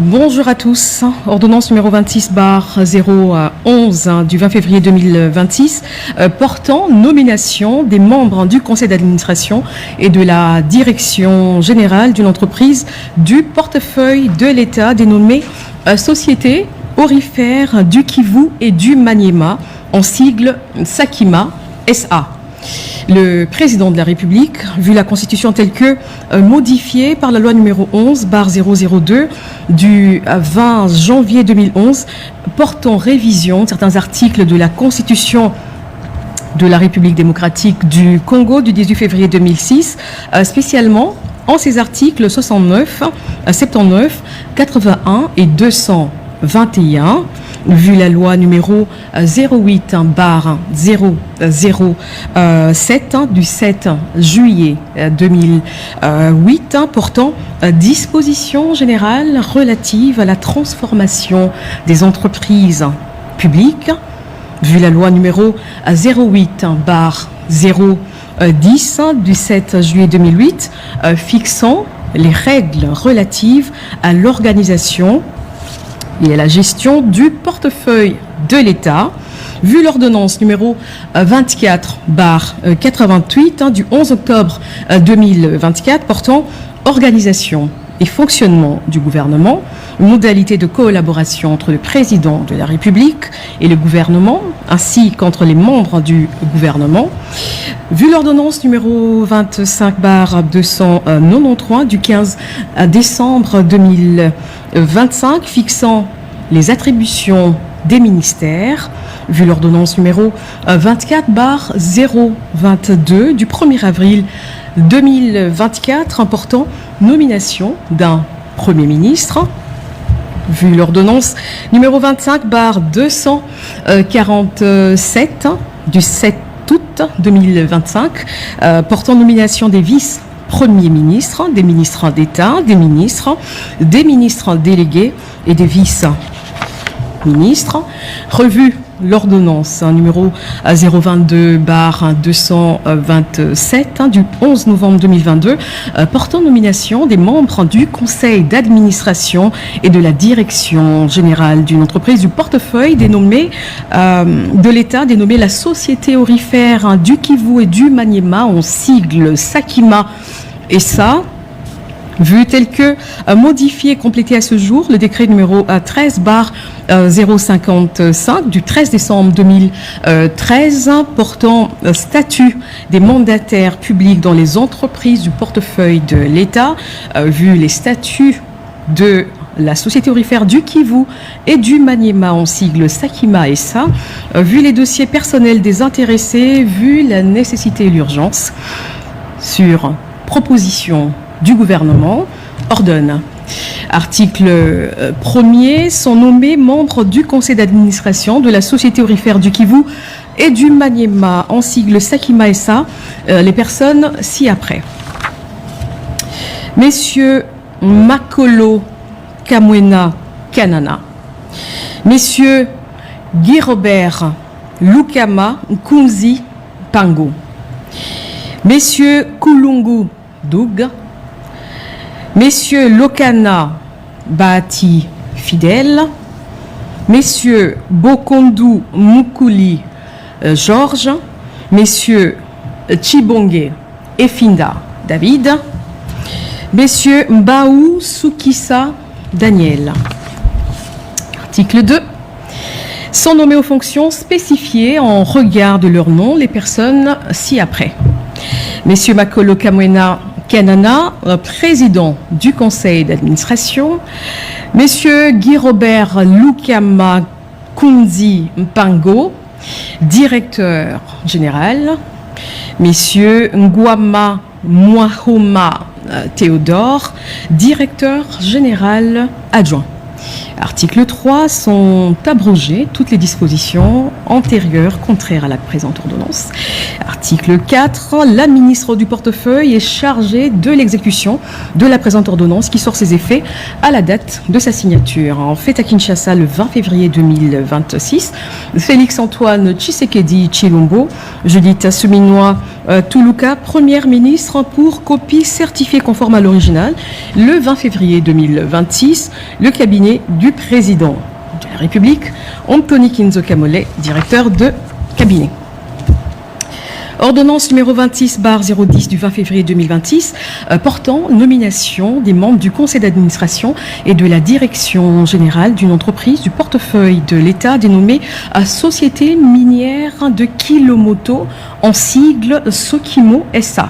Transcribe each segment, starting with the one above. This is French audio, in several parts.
Bonjour à tous. Ordonnance numéro 26/011 du 20 février 2026 portant nomination des membres du conseil d'administration et de la direction générale d'une entreprise du portefeuille de l'État dénommée Société Aurifère du Kivu et du Maniema, en sigle SAKIMA SA. Le président de la République, vu la Constitution telle que modifiée par la loi numéro 11/002 du 20 janvier 2011, portant révision de certains articles de la Constitution de la République démocratique du Congo du 18 février 2006, spécialement en ses articles 69, 79, 81 et 221, vu la loi numéro 08/007 du 7 juillet 2008 portant dispositions générales relatives à la transformation des entreprises publiques, vu la loi numéro 08/010 du 7 juillet 2008 fixant les règles relatives à l'organisation et à la gestion du portefeuille de l'État, vu l'ordonnance numéro 24/88 du 11 octobre 2024 portant organisation et fonctionnement du gouvernement, modalités de collaboration entre le président de la République et le gouvernement, ainsi qu'entre les membres du gouvernement, vu l'ordonnance numéro 25/293 du 15 décembre 2025 fixant les attributions des ministères, vu l'ordonnance numéro 24/022 du 1er avril 2024 portant nomination d'un Premier ministre, vu l'ordonnance numéro 25/247 du 7 août 2025 portant nomination des vice-premiers ministres, des ministres d'État, des ministres délégués et des vice-ministres, revu l'ordonnance numéro 022/227 du 11 novembre 2022 portant nomination des membres du conseil d'administration et de la direction générale d'une entreprise du portefeuille dénommée de l'État dénommée la Société Aurifère du Kivu et du Maniema, en sigle SAKIMA SA, vu tel que modifié et complété à ce jour le décret numéro 13/055 du 13 décembre 2013 portant statut des mandataires publics dans les entreprises du portefeuille de l'État, vu les statuts de la Société Aurifère du Kivu et du Maniema, en sigle SAKIMA SA, vu les dossiers personnels des intéressés, vu la nécessité et l'urgence, sur proposition du gouvernement, ordonne. Article 1er, sont nommés membres du conseil d'administration de la Société Aurifère du Kivu et du Maniema, en sigle SAKIMA SA, les personnes ci-après. Messieurs Makolo Kamwena Kanana, Messieurs Guy Robert Lukama Kunzi Pango, Messieurs Kulungu Doug, Messieurs Lokana Bahati Fidèle, Messieurs Bokondu Mukuli Georges, Messieurs Chibonge Efinda David, Messieurs Mbaou Soukissa Daniel. Article 2. Sont nommés aux fonctions spécifiées en regard de leur nom les personnes ci-après. Messieurs Makolo Kamwena Kanana, président du conseil d'administration, Messieurs Guy Robert Lukama Kunzi Mpango, directeur général, Messieurs Ngwama Mwahoma Théodore, directeur général adjoint. Article 3, sont abrogées toutes les dispositions antérieures contraires à la présente ordonnance. Article 4, la ministre du portefeuille est chargée de l'exécution de la présente ordonnance qui sort ses effets à la date de sa signature. En fait à Kinshasa le 20 février 2026, Félix-Antoine Tshisekedi Tshilombo, Judith Suminwa Tuluka, première ministre pour copie certifiée conforme à l'original. Le 20 février 2026, le cabinet du président de la République, Anthony Kinzo Kamole, directeur de cabinet. Ordonnance numéro 26/010 du 20 février 2026 portant nomination des membres du conseil d'administration et de la direction générale d'une entreprise du portefeuille de l'État dénommée Société minière de Kilomoto, en sigle Sokimo SA.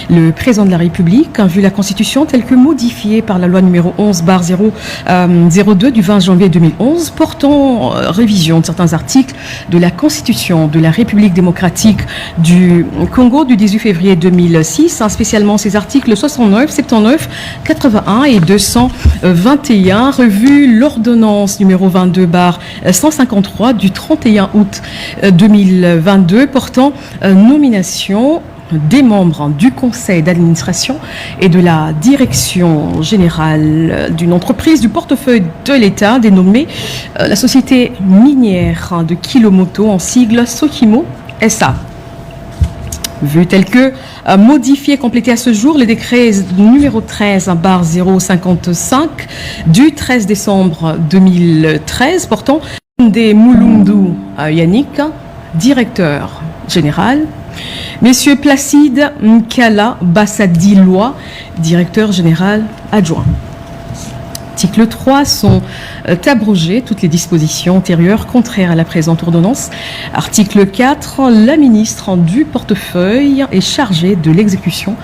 Le président de la République, vu la Constitution telle que modifiée par la loi numéro 11/002 du 20 janvier 2011 portant révision de certains articles de la Constitution de la République démocratique du Congo du 18 février 2006, spécialement ses articles 69, 79, 81 et 221, revue l'ordonnance numéro 22/153 du 31 août 2022 portant nomination des membres du conseil d'administration et de la direction générale d'une entreprise du portefeuille de l'État dénommée la Société minière de Kilomoto, en sigle Sokimo SA. Vu tel que modifié et complété à ce jour, le décret numéro 13/055 du 13 décembre 2013 portant des Mulundu Yannick, directeur général, Monsieur Placide Nkala Bassadilois, directeur général adjoint. Article 3, sont abrogées toutes les dispositions antérieures contraires à la présente ordonnance. Article 4, la ministre du portefeuille est chargée de l'exécution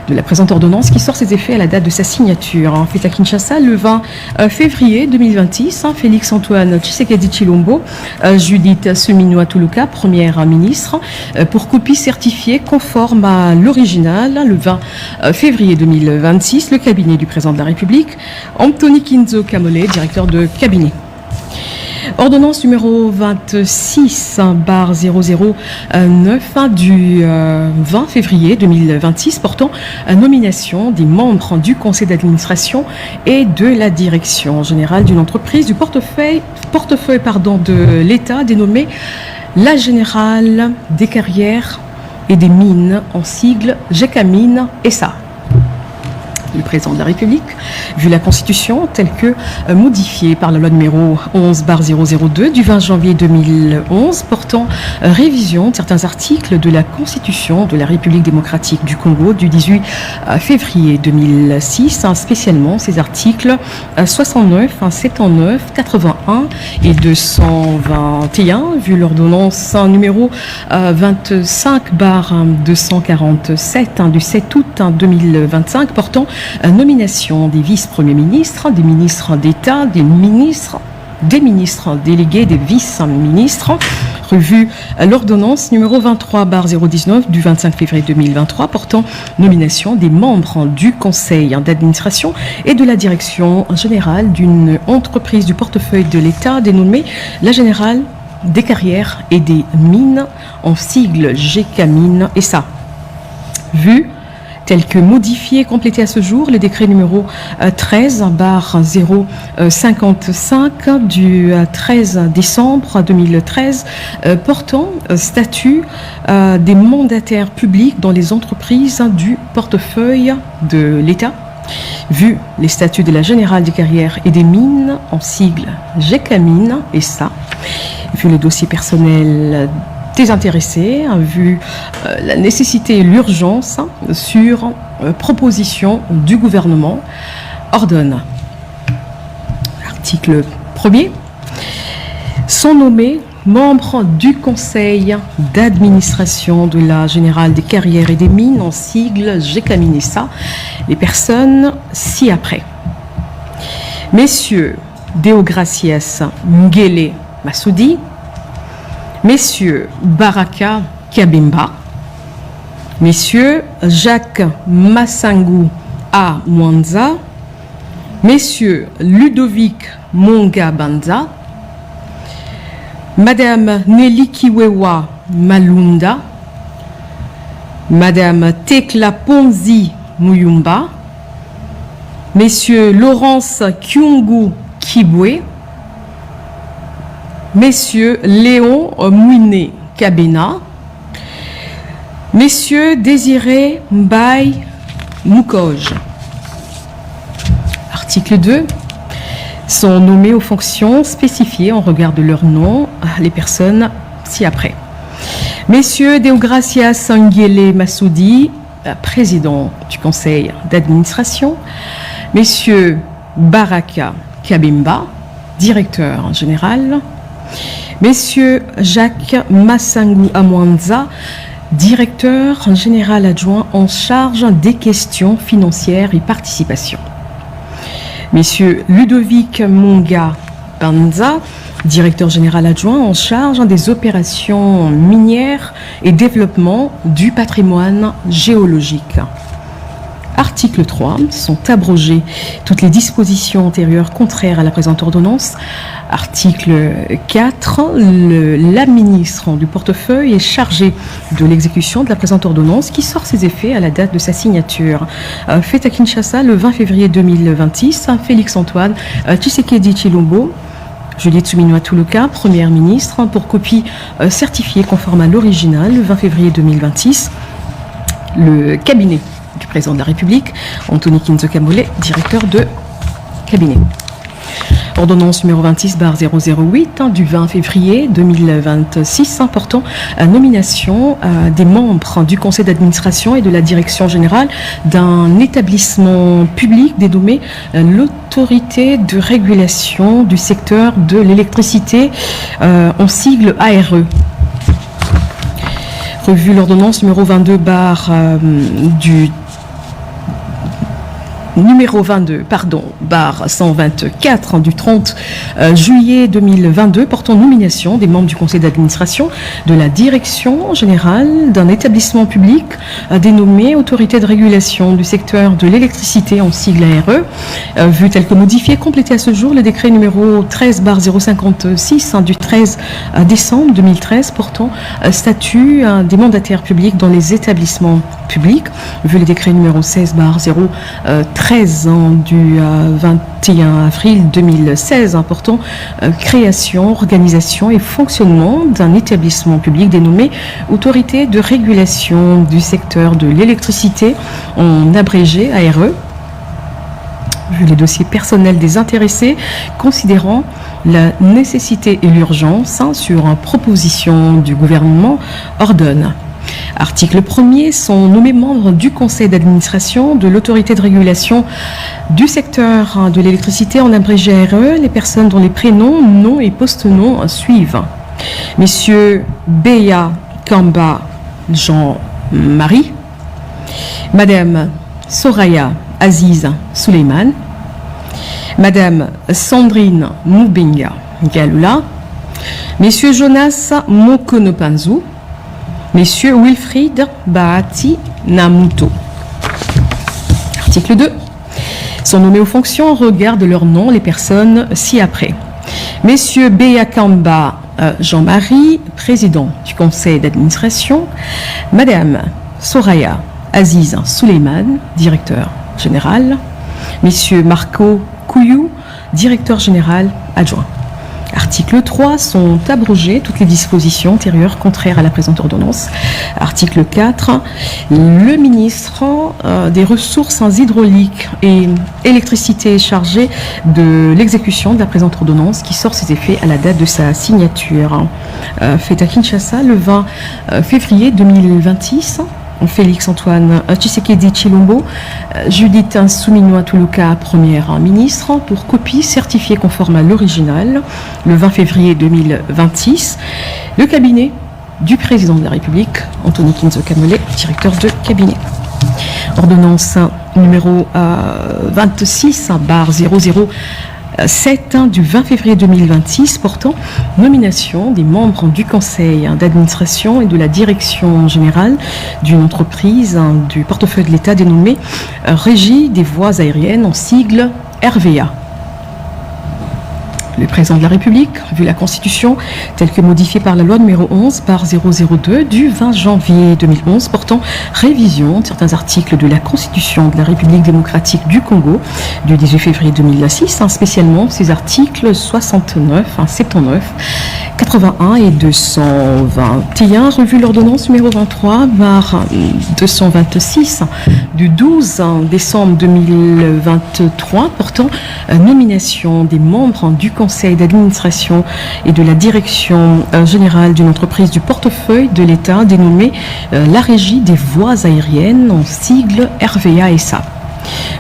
de la présente ordonnance qui sort ses effets à la date de sa signature. En fait à Kinshasa le 20 février 2026, Félix-Antoine Tshisekedi Tshilombo, Judith Suminwa Tuluka, première ministre, pour copie certifiée conforme à l'original. Le 20 février 2026, le cabinet du président de la République, Anthony Kinzo Kamole, directeur de cabinet. Ordonnance numéro 26/009 du 20 février 2026 portant nomination des membres du conseil d'administration et de la direction générale d'une entreprise du portefeuille de l'État dénommée la Générale des carrières et des mines, en sigle GECAMINE SA. Le président de la République, vu la Constitution telle que modifiée par la loi numéro 11/002 du 20 janvier 2011 portant révision de certains articles de la Constitution de la République démocratique du Congo du 18 février 2006, spécialement ces articles 69, 79, 81 et 221, vu l'ordonnance numéro 25/247 du 7 août 2025 portant nomination des vice-premiers ministres, des ministres d'État, des ministres délégués, des vice-ministres, revue l'ordonnance numéro 23/019 du 25 février 2023 portant nomination des membres du conseil d'administration et de la direction générale d'une entreprise du portefeuille de l'État dénommée la Générale des carrières et des mines, en sigle GECAMINE SA. Vu tel que modifié et complété à ce jour, le décret numéro 13/055 du 13 décembre 2013 portant statut des mandataires publics dans les entreprises du portefeuille de l'État. Vu les statuts de la Générale des carrières et des mines, en sigle GECAMINE SA, vu le dossier personnel des intéressés, vu la nécessité et l'urgence sur proposition du gouvernement, ordonne. Article 1er. Sont nommés membres du conseil d'administration de la Générale des carrières et des mines, en sigle GECAMINE SA, les personnes ci-après. Messieurs Deogracias Ngele Massoudi, Messieurs Baraka Kabemba, Messieurs Jacques Massangu A. Mwanza, Messieurs Ludovic Monga Banza, Madame Nelly Kiwewa Malunda, Madame Tekla Ponzi Muyumba, Messieurs Laurence Kyungu Kibwe, Messieurs Léon Mouiné Kabena, Messieurs Désiré Mbaye Moukoj. Article 2. Sont nommés aux fonctions spécifiées en regard de leur nom les personnes ci-après. Messieurs Deogracias Nguele Massoudi, président du conseil d'administration. Messieurs Baraka Kabimba, directeur général. Messieurs Jacques Massangou Amwanza, directeur général adjoint en charge des questions financières et participation. Messieurs Ludovic Monga Banza, directeur général adjoint en charge des opérations minières et développement du patrimoine géologique. Article 3. Sont abrogées toutes les dispositions antérieures contraires à la présente ordonnance. Article 4. La ministre du portefeuille est chargée de l'exécution de la présente ordonnance qui sort ses effets à la date de sa signature. Fait à Kinshasa le 20 février 2026. Félix-Antoine Tshisekedi Tshilombo, Juliette Souminwa Toulouka, première ministre, pour copie certifiée conforme à l'original le 20 février 2026. Le cabinet du président de la République, Anthony Kinzo Kamole, directeur de cabinet. Ordonnance numéro 26/008 du 20 février 2026 portant nomination des membres du conseil d'administration et de la direction générale d'un établissement public dénommé l'autorité de régulation du secteur de l'électricité, en sigle ARE. Revue l'ordonnance numéro 22 barre 124 du 30 juillet 2022 portant nomination des membres du conseil d'administration de la direction générale d'un établissement public dénommé autorité de régulation du secteur de l'électricité en sigle ARE, vu tel que modifié, complété à ce jour le décret numéro 13/056 du 13 décembre 2013 portant statut des mandataires publics dans les établissements publics, vu le décret numéro 16/013 du 21 avril 2016 portant création, organisation et fonctionnement d'un établissement public dénommé autorité de régulation du secteur de l'électricité en abrégé ARE, vu les dossiers personnels des intéressés, considérant la nécessité et l'urgence sur proposition du gouvernement, ordonne. Article 1er. Sont nommés membres du conseil d'administration de l'autorité de régulation du secteur de l'électricité en abrégé ARE les personnes dont les prénoms, noms et post-noms suivent. Messieurs Beya Kamba Jean-Marie, Madame Soraya Aziz Suleiman, Madame Sandrine Moubenga Galula, Messieurs Jonas Mokonopanzu, Messieurs Wilfried Bahati Namuto. Article 2. Sont nommés aux fonctions en regard de leur nom les personnes ci-après. Messieurs Beyakamba Jean-Marie, président du conseil d'administration. Madame Soraya Aziz Suleiman, directeur général. Messieurs Marco Kouyou, directeur général adjoint. Article 3. Sont abrogées toutes les dispositions antérieures contraires à la présente ordonnance. Article 4. Le ministre des Ressources hydrauliques et électricité est chargé de l'exécution de la présente ordonnance qui sort ses effets à la date de sa signature. Fait à Kinshasa le 20 février 2026. Félix-Antoine Tshisekedi Tshilombo, Judith Souminwa Toulouka, première ministre, pour copie certifiée conforme à l'original, le 20 février 2026. Le cabinet du président de la République, Anthony Kinzo Kamole, directeur de cabinet. Ordonnance numéro 26/007 du 20 février 2026 portant nomination des membres du conseil d'administration et de la direction générale d'une entreprise du portefeuille de l'État dénommée Régie des voies aériennes en sigle RVA. Le président de la République, vu la Constitution telle que modifiée par la loi numéro 11/002 du 20 janvier 2011 portant révision de certains articles de la Constitution de la République démocratique du Congo du 18 février 2006, spécialement ces articles 69, 79, 81 et 221, revu l'ordonnance numéro 23/226 du 12 décembre 2023 portant nomination des membres du Conseil d'administration et de la direction générale d'une entreprise du portefeuille de l'État dénommée la Régie des voies aériennes, en sigle RVA-SA.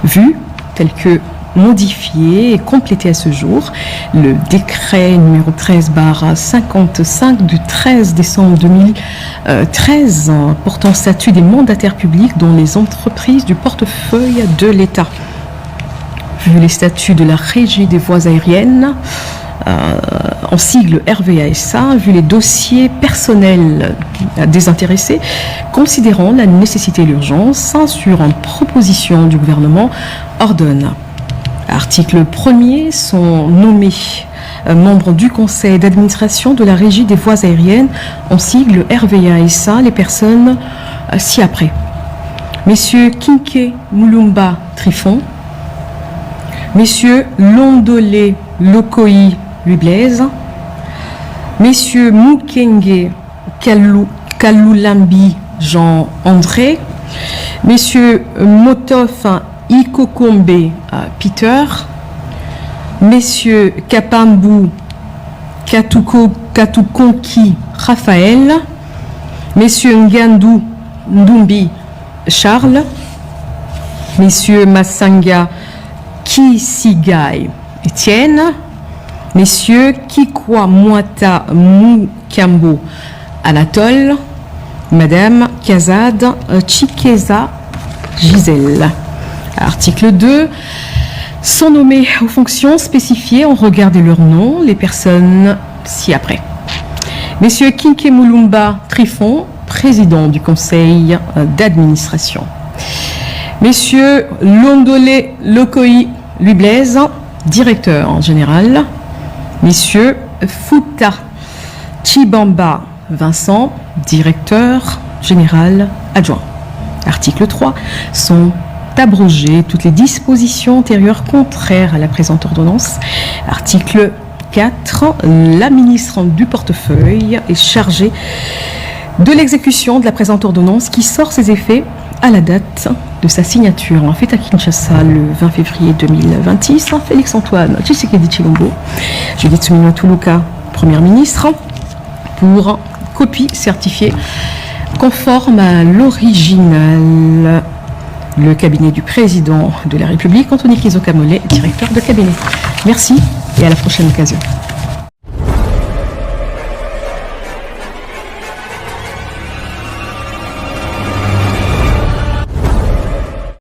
Vu tel que modifié et complété à ce jour, le décret numéro 13/55 du 13 décembre 2013 portant statut des mandataires publics dans les entreprises du portefeuille de l'État. Vu les statuts de la Régie des voies aériennes, en sigle RVA-SA, vu les dossiers personnels des intéressés, considérant la nécessité et l'urgence, sur une proposition du gouvernement, ordonne. Article 1er, sont nommés membres du conseil d'administration de la Régie des voies aériennes, en sigle RVA-SA, les personnes ci-après. Messieurs Kinke Mulumba Trifon, Messieurs Londolé Lokoi Louis Blaise, Messieurs Mukenge Kalulambi Jean-André, Messieurs Motof Ikokombe Peter, Messieurs Kapambu Katukonki Raphaël, Messieurs Ngandu Ndumbi Charles, Messieurs Massanga Kisigai Étienne, Messieurs Kikwa Mwata Mukambo Anatole, Madame Kazad Chikeza Gisèle. Article 2. Sont nommés aux fonctions spécifiées en regard de leur nom les personnes ci-après. Messieurs Kinke Mulumba Trifon, président du conseil d'administration. Messieurs Londolé Lokoi Louis Blaise, directeur général. Messieurs Futa Chibamba Vincent, directeur général adjoint. Article 3. Sont abrogées toutes les dispositions antérieures contraires à la présente ordonnance. Article 4. La ministre du portefeuille est chargée de l'exécution de la présente ordonnance qui sort ses effets à la date de sa signature. En fait à Kinshasa le 20 février 2026, Félix-Antoine Tshisekedi Tshilombo, Judith Suminwa Tuluka, Première ministre, pour copie certifiée conforme à l'original. Le cabinet du président de la République, Anthony Kizokamole, directeur de cabinet. Merci et à la prochaine occasion.